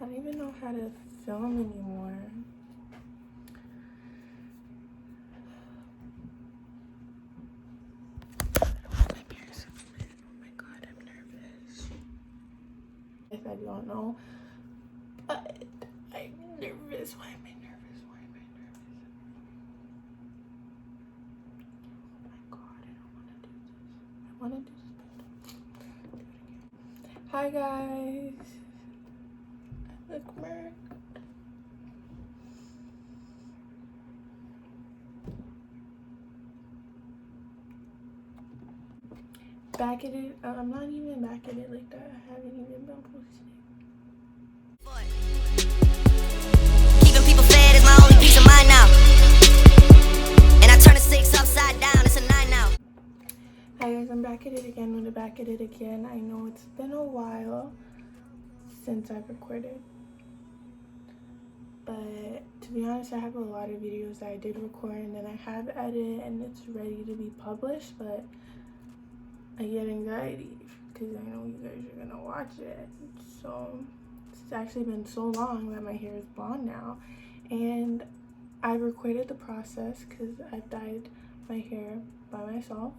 I don't even know how to film anymore. Oh my god, I'm nervous. If I don't know, but I'm nervous. Why am I nervous? Why am I nervous? Oh my god, I don't want to do this. I want to do this, but do it again. Hi guys. I look merc. Back at it. I'm not even back at it like that. I haven't even been posting. Keeping people fed is my only peace of mind now. And I turn a 6 upside down, it's a 9 now. Hi guys, I'm back at it again with a back at it again. I know it's been a while since I've recorded. But to be honest, I have a lot of videos that I did record and then I have edited and it's ready to be published, but I get anxiety because I know you guys are gonna watch it. So it's actually been so long that my hair is blonde now, and I recorded the process because I've dyed my hair by myself.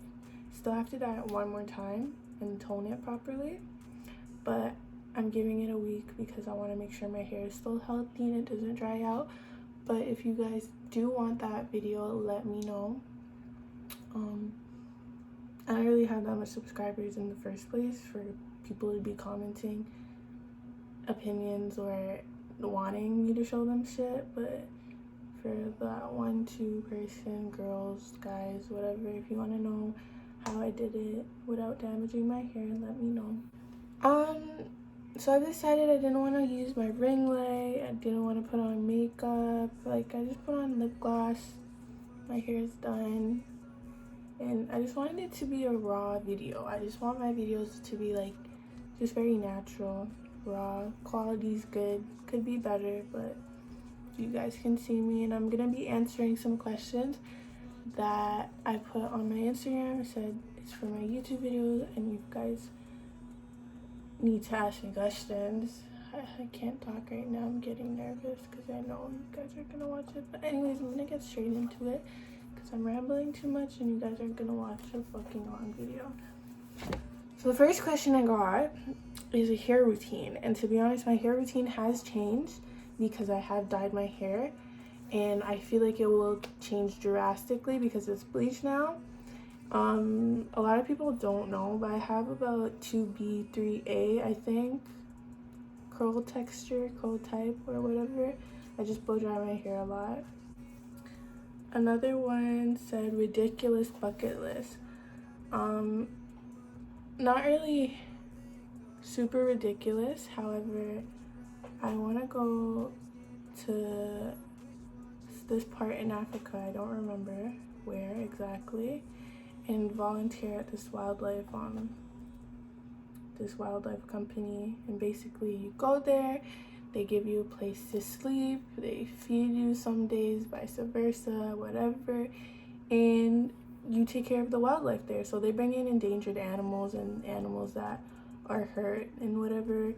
Still have to dye it one more time and tone it properly, but I'm giving it a week because I want to make sure my hair is still healthy and it doesn't dry out. But if you guys do want that video, let me know. I don't really have that much subscribers in the first place for people to be commenting opinions or wanting me to show them shit, but for that 1-2 person, girls, guys, whatever, if you want to know how I did it without damaging my hair, let me know. So I decided I didn't want to use my ring light, I didn't want to put on makeup, like I just put on lip gloss, my hair is done. And I just wanted it to be a raw video. I just want my videos to be like just very natural, raw. Quality's good, could be better, but you guys can see me. And I'm gonna be answering some questions that I put on my Instagram. I said it's for my YouTube videos and you guys need to ask me questions. I can't talk right now, I'm getting nervous because I know you guys are gonna watch it. But anyways, I'm gonna get straight into it. I'm rambling too much and you guys aren't gonna watch a fucking long video. So the first question I got is a hair routine, and to be honest, my hair routine has changed because I have dyed my hair, and I feel like it will change drastically because it's bleached now. A lot of people don't know, but I have about 2B, 3A, I think, curl texture, curl type, or whatever. I just blow dry my hair a lot. Another one said ridiculous bucket list. Not really super ridiculous, however, I want to go to this part in Africa, I don't remember where exactly, and volunteer at this wildlife company. And basically you go there, they give you a place to sleep, they feed you some days, vice versa, whatever, and you take care of the wildlife there. So they bring in endangered animals and animals that are hurt and whatever,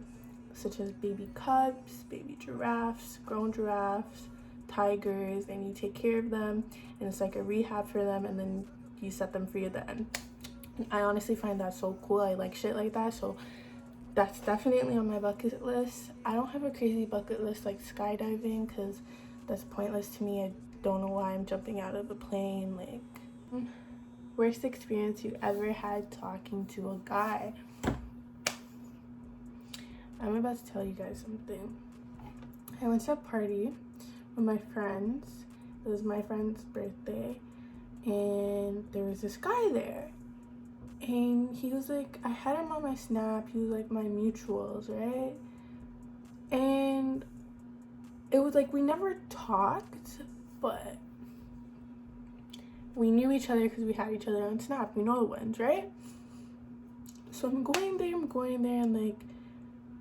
such as baby cubs, baby giraffes, grown giraffes, tigers, and you take care of them, and it's like a rehab for them, and then you set them free at the end. And I honestly find that so cool. I like shit like that, so that's definitely on my bucket list. I don't have a crazy bucket list like skydiving because that's pointless to me. I don't know why I'm jumping out of a plane. Like, worst experience you ever had talking to a guy. I'm about to tell you guys something. I went to a party with my friends. It was my friend's birthday, and there was this guy there. And he was like, I had him on my Snap, he was like my mutuals, right? And it was like we never talked, but we knew each other because we had each other on Snap, you know the ones, right? So I'm going there, and like,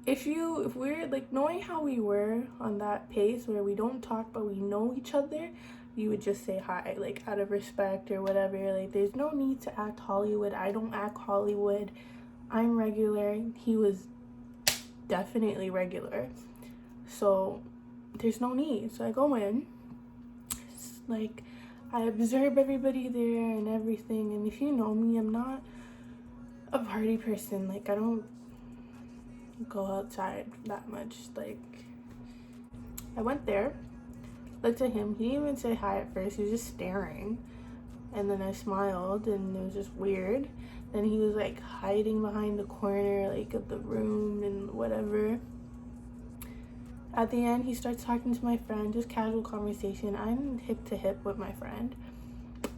if we're like, knowing how we were on that pace where we don't talk but we know each other, you would just say hi, like out of respect or whatever. Like, there's no need to act Hollywood. I don't act Hollywood. I'm regular. He was definitely regular. So there's no need. So I go in, like, I observe everybody there and everything. And if you know me, I'm not a party person. Like, I don't go outside that much. Like, I went there, looked at him. He didn't even say hi at first. He was just staring. And then I smiled, and it was just weird. Then he was like hiding behind the corner, like, of the room and whatever. At the end, he starts talking to my friend, just casual conversation. I'm hip to hip with my friend.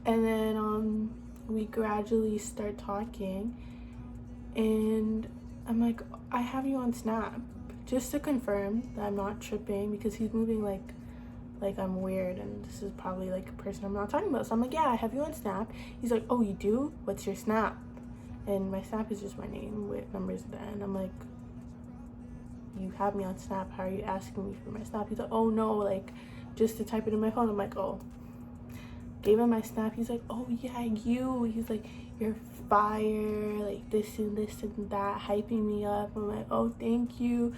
And then we gradually start talking. And I'm like, I have you on Snap. Just to confirm that I'm not tripping, because he's moving like I'm weird and this is probably like a person I'm not talking about. So I'm like, yeah, I have you on Snap. He's like, oh, you do? What's your Snap? And my Snap is just my name with numbers at the end. I'm like, you have me on Snap, how are you asking me for my Snap? He's like, oh no, like, just to type it in my phone. I'm like, oh. Gave him my Snap. He's like, oh yeah, you. He's like, you're fire, like this and that, hyping me up. I'm like, oh, thank you.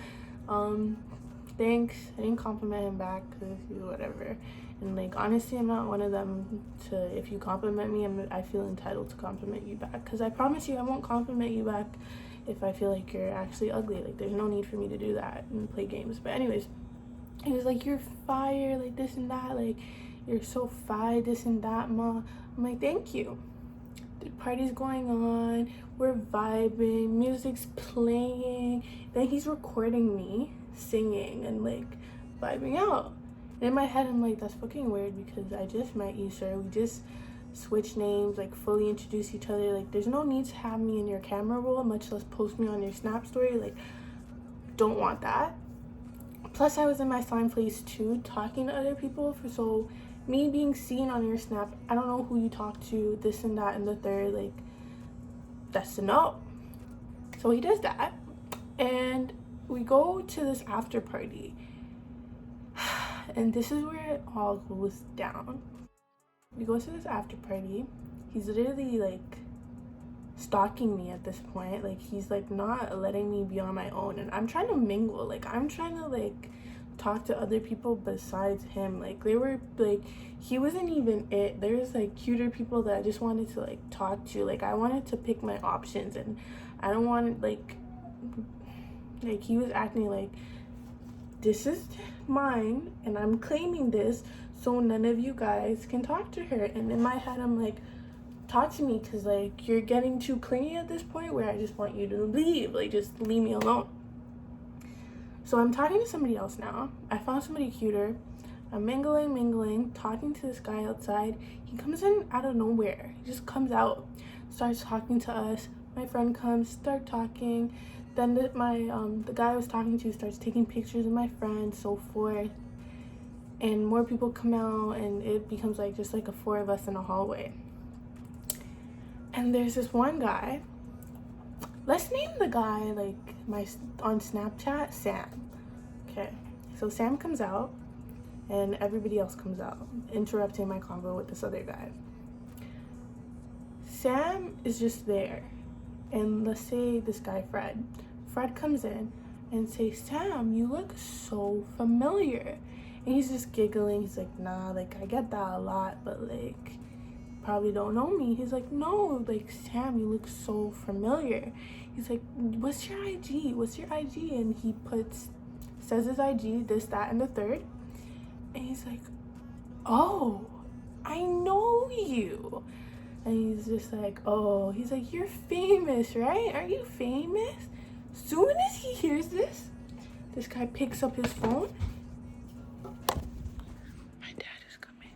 Thanks. I didn't compliment him back because whatever. And like, honestly, I'm not one of them to, if you compliment me, I feel entitled to compliment you back, because I promise you I won't compliment you back if I feel like you're actually ugly. Like, there's no need for me to do that and play games. But anyways, he was like, you're fire, like this and that, like you're so fire, this and that, ma. I'm like, thank you. The party's going on, we're vibing, music's playing, then he's recording me singing and like vibing out. And in my head, I'm like, that's fucking weird, because I just met you, sir. We just switch names, like fully introduce each other. Like, there's no need to have me in your camera roll, much less post me on your Snap story. Like, don't want that. Plus, I was in my slime place too, talking to other people. So me being seen on your Snap, I don't know who you talk to, this and that and the third, like, that's a no. So he does that, and we go to this after party, and this is where it all goes down. We go to this after party. He's literally like stalking me at this point. Like, he's like not letting me be on my own, and I'm trying to mingle. Like, I'm trying to like talk to other people besides him. Like, they were like, he wasn't even it. There's like cuter people that I just wanted to like talk to. Like, I wanted to pick my options, and I don't want like he was acting like, this is mine and I'm claiming this, so none of you guys can talk to her. And in my head, I'm like, talk to me, because like, you're getting too clingy at this point where I just want you to leave. Like, just leave me alone. So I'm talking to somebody else now. I found somebody cuter. I'm mingling, talking to this guy outside. He comes in out of nowhere. He just comes out, starts talking to us. My friend comes, start talking. Then the guy I was talking to starts taking pictures of my friend, so forth. And more people come out, and it becomes like just like a 4 of us in a hallway. And there's this one guy. Let's name the guy like on Snapchat Sam. Okay, so Sam comes out, and everybody else comes out, interrupting my convo with this other guy. Sam is just there, and let's say this guy Fred comes in and says, Sam, you look so familiar. And he's just giggling. He's like, nah, like, I get that a lot, but like, probably don't know me. He's like, no, like, Sam, you look so familiar. He's like, what's your IG? And he says his IG, this, that, and the third. And he's like, oh, I know you. And he's just like, oh, he's like, you're famous, right? Are you famous? Soon as he hears this guy picks up his phone. My dad is coming.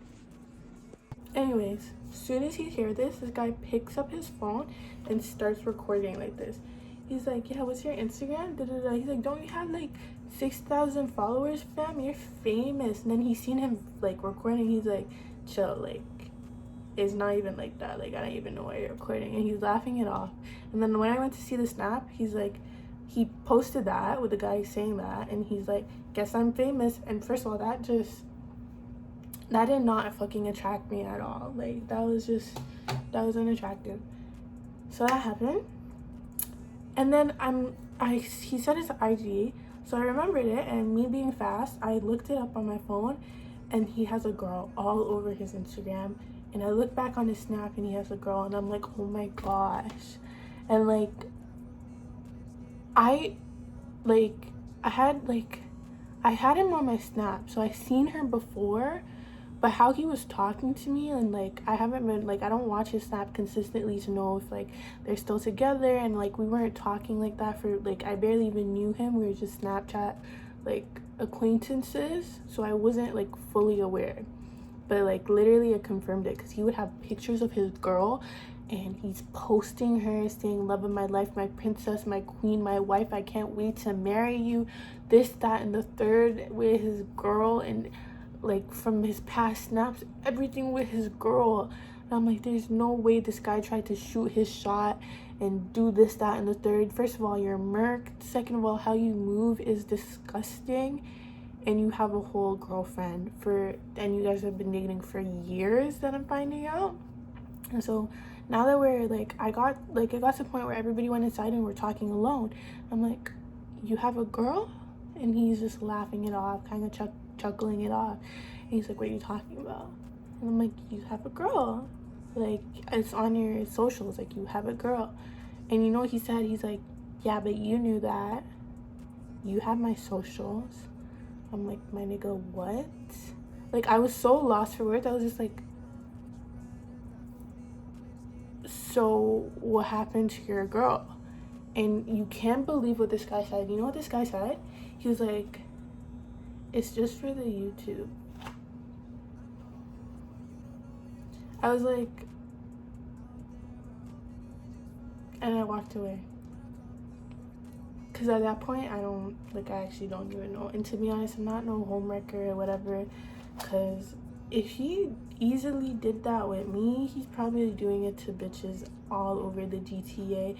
Anyways, soon as he hears this guy picks up his phone and starts recording like this. He's like, yeah, what's your Instagram? Da-da-da. He's like, don't you have like 6,000 followers, fam? You're famous. And then he's seen him like recording. He's like, chill, like, it's not even like that. Like, I don't even know why you're recording. And he's laughing it off. And then when I went to see the Snap, he's like, he posted that with the guy saying that, and he's like, guess I'm famous. And first of all, that did not fucking attract me at all. Like, that was unattractive. So that happened. And then he said his IG, So I remembered it, and me being fast, I looked it up on my phone, and he has a girl all over his Instagram. And I look back on his snap, and he has a girl, and I'm like, oh my gosh. And like, I had him on my snap, so I seen her before, but how he was talking to me, and like, I haven't been, like, I don't watch his snap consistently to know if like they're still together, and like, we weren't talking like that for like, I barely even knew him. We were just Snapchat like acquaintances, so I wasn't like fully aware. But like, literally I confirmed it, because he would have pictures of his girl, and he's posting her saying, love of my life, my princess, my queen, my wife, I can't wait to marry you, this, that, and the third, with his girl. And like, from his past snaps, everything with his girl. And I'm like, there's no way this guy tried to shoot his shot and do this, that, and the third. First of all, you're merc. Second of all, how you move is disgusting. And you have a whole girlfriend and you guys have been dating for years, that I'm finding out. And so now that we're like, it got to the point where everybody went inside and we're talking alone. I'm like, you have a girl? And he's just laughing it off, kind of chuckling it off. And he's like, what are you talking about? And I'm like, you have a girl. Like, it's on your socials, like, you have a girl. And you know what he said? He's like, yeah, but you knew that. You have my socials. I'm like, my nigga, what? Like, I was so lost for words. I was just like, so what happened to your girl? And you can't believe what this guy said. You know what this guy said? He was like, it's just for the YouTube. I was like, and I walked away. Because at that point, I actually don't even know. And to be honest, I'm not no homewrecker or whatever. Because if he easily did that with me, he's probably doing it to bitches all over the GTA.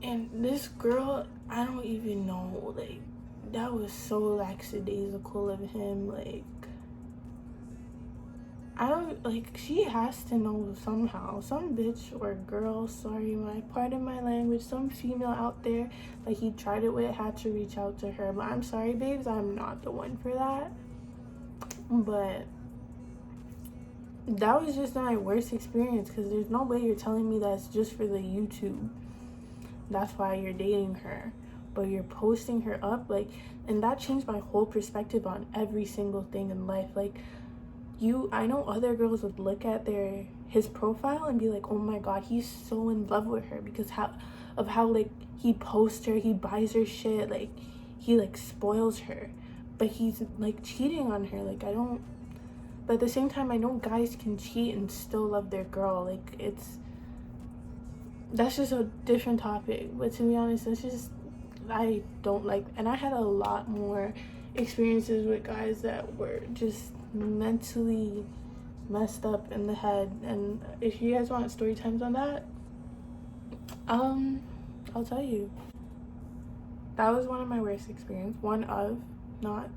And this girl, I don't even know. Like, that was so lackadaisical of him. Like, I don't, like, she has to know somehow. Some bitch or girl, sorry, pardon my language, some female out there that he tried it with had to reach out to her. But I'm sorry, babes, I'm not the one for that. But that was just my worst experience, because there's no way you're telling me that's just for the YouTube. That's why you're dating her. But you're posting her up, like, and that changed my whole perspective on every single thing in life. Like, I know other girls would look at his profile and be like, oh my god, he's so in love with her because how like he posts her, he buys her shit, like he like spoils her, but he's like cheating on her. Like, but at the same time, I know guys can cheat and still love their girl. Like, that's just a different topic. But to be honest, that's just, I don't like. And I had a lot more experiences with guys that were just mentally messed up in the head. And if you guys want story times on that, I'll tell you. That was one of my worst experiences. One of, not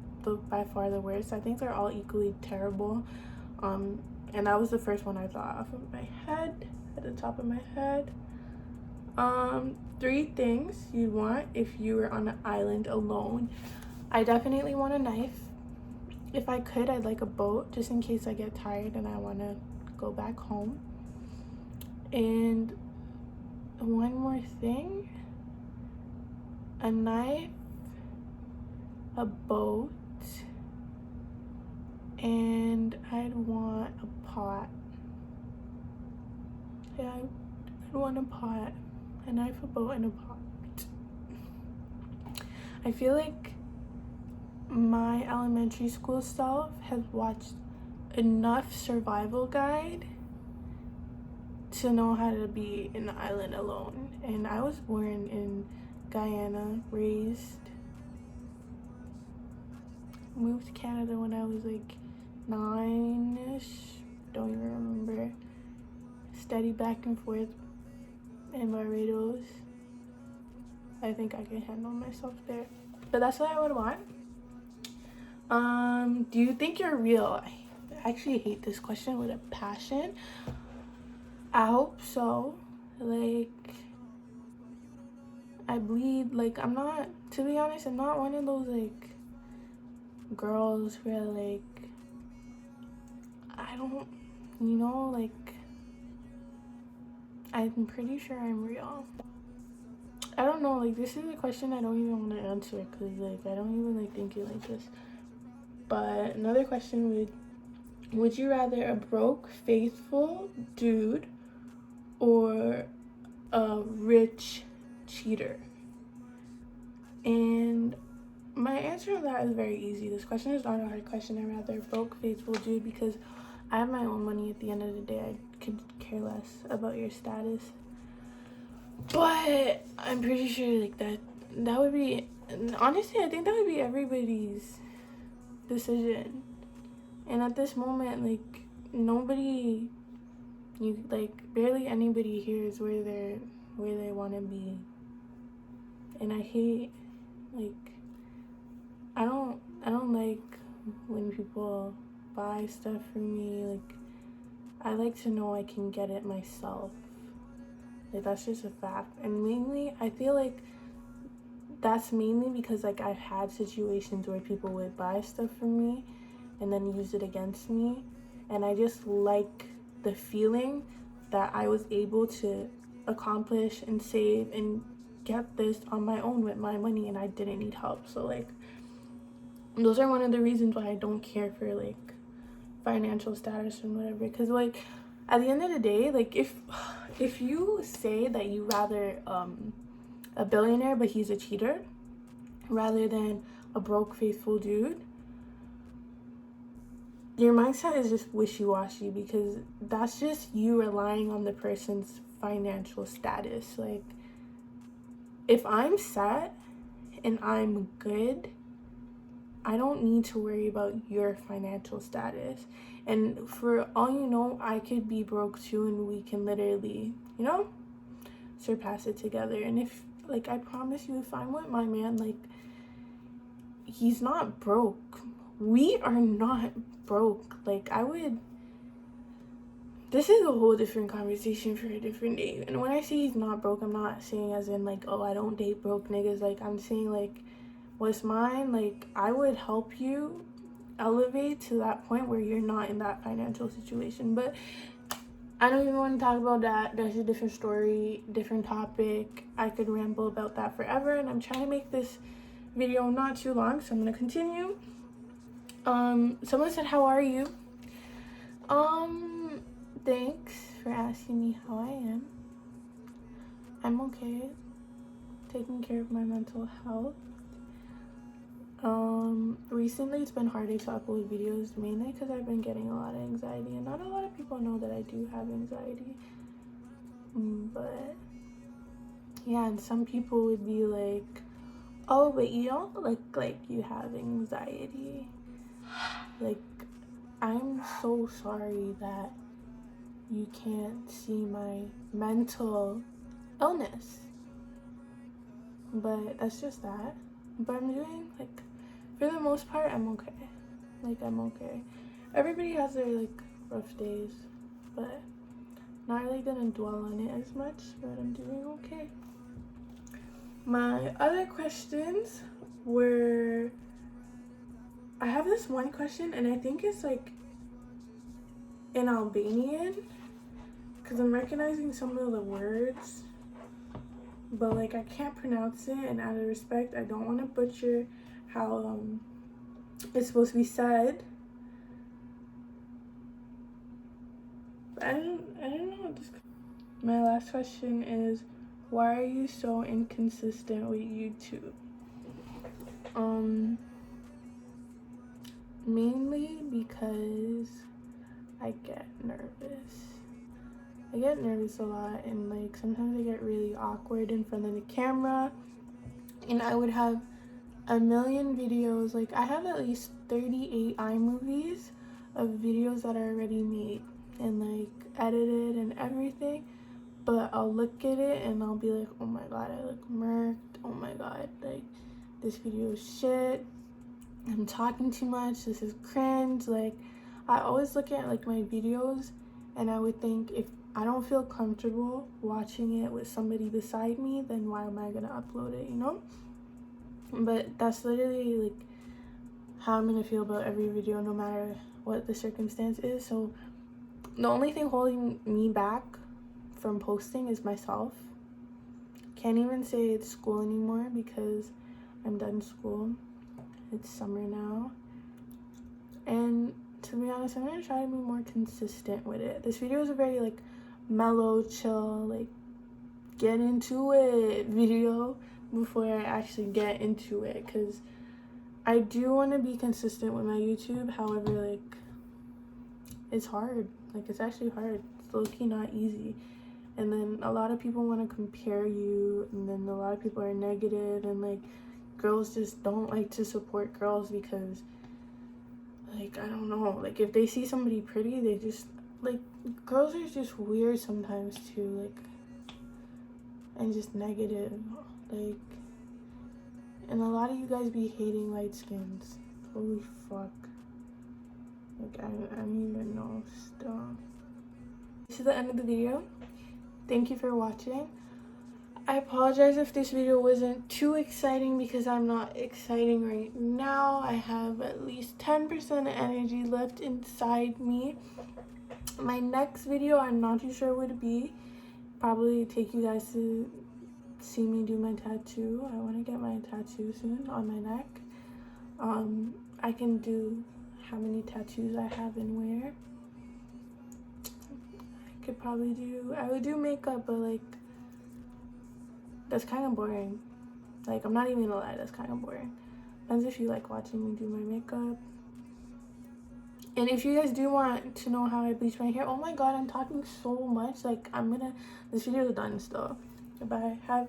by far the worst. I think they're all equally terrible. And that was the first one I thought off of my head, at the top of my head. 3 things you'd want if you were on an island alone. I definitely want a knife. If I could, I'd like a boat, just in case I get tired and I want to go back home. And one more thing, a knife, a boat, and I'd want a pot. Yeah, I'd want a pot, a knife, a boat, and a pot. I feel like my elementary school self has watched enough survival guide to know how to be in the island alone. And I was born in Guyana, raised, moved to Canada when I was like 9-ish, don't even remember. Steady back and forth in Barbados. I think I can handle myself there. But that's what I would want. Do you think you're real? I actually hate this question with a passion. I hope so. Like, I bleed. Like, I'm not, to be honest, I'm not one of those, like, girls where, like, I don't, you know, like, I'm pretty sure I'm real. I don't know, like, this is a question I don't even want to answer because, like, I don't even, like, think it like this. But another question would you rather a broke, faithful dude or a rich cheater? And my answer to that is very easy. This question is not a hard question. I'd rather a broke, faithful dude because I have my own money at the end of the day. I could care less about your status. But I'm pretty sure, like, that would be, honestly, I think that would be everybody's decision. And at this moment, like, nobody, barely anybody here is where they want to be. And I hate, like, I don't like when people buy stuff for me. Like, I like to know I can get it myself. Like, that's just a fact. And mainly, I feel like that's mainly because, like, I've had situations where people would buy stuff from me and then use it against me. And I just like the feeling that I was able to accomplish and save and get this on my own with my money and I didn't need help. So, like, those are one of the reasons why I don't care for, like, financial status and whatever. Because, like, at the end of the day, like, if you say that you rather a billionaire but he's a cheater rather than a broke, faithful dude, your mindset is just wishy-washy because that's just you relying on the person's financial status. Like, if I'm set and I'm good, I don't need to worry about your financial status. And for all you know, I could be broke too and we can literally, you know, surpass it together. And if, like, I promise you, if I'm with my man, like, he's not broke. We are not broke. Like, this is a whole different conversation for a different day. And when I say he's not broke, I'm not saying as in, like, oh, I don't date broke niggas. Like, I'm saying, like, what's mine, like, I would help you elevate to that point where you're not in that financial situation. But I don't even want to talk about that. That's a different story, different topic. I could ramble about that forever, and I'm trying to make this video not too long, so I'm gonna continue. Someone said, how are you? Thanks for asking me how I am. I'm okay, taking care of my mental health. Recently it's been harder to upload videos, mainly because I've been getting a lot of anxiety, and not a lot of people know that I do have anxiety. But yeah, and some people would be like, oh, but you don't look like you have anxiety. Like, I'm so sorry that you can't see my mental illness, but that's just that. But I'm doing, like, for the most part, I'm okay. Like, I'm okay. Everybody has their, like, rough days, but not really gonna dwell on it as much, but I'm doing okay. My other questions were, I have this one question, and I think it's, like, in Albanian, because I'm recognizing some of the words, but, like, I can't pronounce it, and out of respect, I don't want to butcher how it's supposed to be said. But I don't know. My last question is, why are you so inconsistent with YouTube? Mainly because I get nervous. I get nervous a lot, and, like, sometimes I get really awkward in front of the camera, and I would have a million videos. Like, I have at least 38 iMovies of videos that are already made and, like, edited and everything, but I'll look at it and I'll be like, oh my god, I look murked, oh my god, like, this video is shit, I'm talking too much, this is cringe. Like, I always look at, like, my videos and I would think, if I don't feel comfortable watching it with somebody beside me, then why am I gonna upload it, you know? But that's literally like how I'm gonna feel about every video, no matter what the circumstance is. So the only thing holding me back from posting is myself. Can't even say it's school anymore because I'm done school. It's summer now. And to be honest, I'm gonna try to be more consistent with it. This video is a very like mellow, chill, like get into it video before I actually get into it, because I do want to be consistent with my YouTube. However, like, it's hard. Like, it's actually hard. It's low-key not easy. And then a lot of people want to compare you, and then a lot of people are negative, and like girls just don't like to support girls because, like, I don't know, like if they see somebody pretty, they just like, girls are just weird sometimes too, like, and just negative, like, and a lot of you guys be hating light skins. Holy fuck. Like, I don't even know. Stop. This is the end of the video. Thank you for watching. I apologize if this video wasn't too exciting because I'm not exciting right now. I have at least 10% energy left inside me. My next video, I'm not too sure what it be. Probably take you guys to see me do my tattoo. I want to get my tattoo soon on my neck. I can do how many tattoos I have and where. I could probably do, I would do makeup, but like, that's kind of boring. Like, I'm not even gonna lie, that's kind of boring. Depends if you like watching me do my makeup. And if you guys do want to know how I bleach my hair, oh my god, I'm talking so much. Like, this video is done still. Goodbye. Have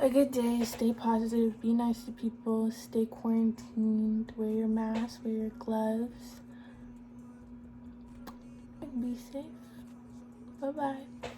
a good day. Stay positive. Be nice to people. Stay quarantined. Wear your mask. Wear your gloves. And be safe. Bye-bye.